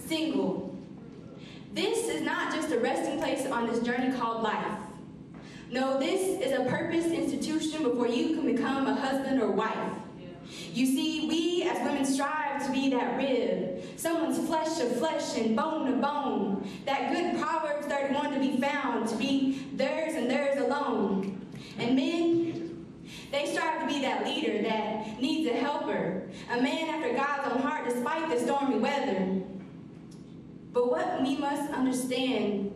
single. This is not just a resting place on this journey called life. No, this is a purpose institution before you can become a husband or wife. You see, we as women strive to be that rib, someone's flesh of flesh and bone of bone, that good Proverbs 31 to be found, to be theirs and theirs alone. And men, they strive to be that leader that needs a helper, a man after God's own heart despite the stormy weather. But what we must understand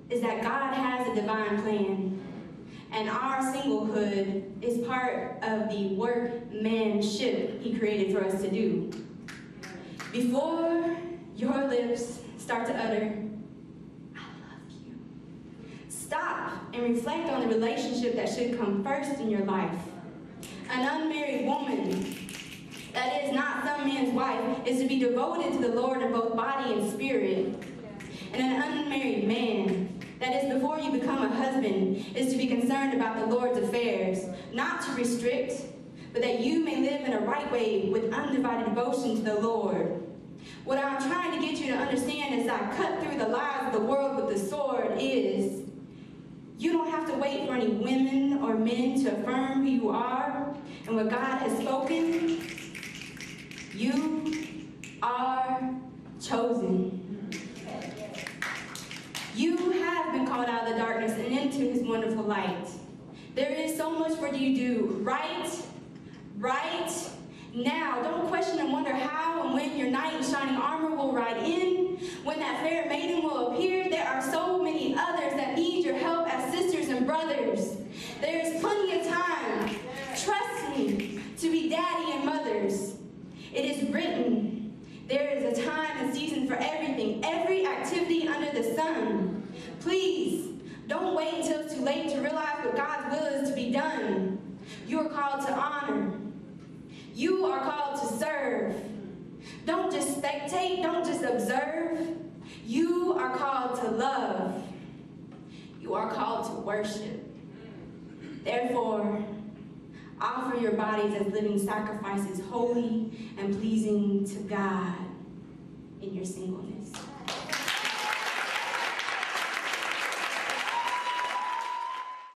is that God has a divine plan. And our singlehood is part of the workmanship He created for us to do. Before your lips start to utter, I love you, stop and reflect on the relationship that should come first in your life. An unmarried woman, that is not some man's wife, is to be devoted to the Lord in both body and spirit. And an unmarried man, that is, before you become a husband, is to be concerned about the Lord's affairs, not to restrict, but that you may live in a right way with undivided devotion to the Lord. What I'm trying to get you to understand as I cut through the lies of the world with the sword is, you don't have to wait for any women or men to affirm who you are and what God has spoken. You are chosen. You have been called out of the darkness and into His wonderful light. There is so much for you to do right now. Don't question and wonder how and when your knight in shining armor will ride in, when that fair maiden will appear. There are so many others that need your help as sisters and brothers. There is plenty of time, trust me, to be daddy and mothers. It is written, there is a time and season for everything, every activity under the sun. Please, don't wait until it's too late to realize what God's will is to be done. You are called to honor. You are called to serve. Don't just spectate, don't just observe. You are called to love. You are called to worship. Therefore, offer your bodies as living sacrifices, holy and pleasing to God in your singleness.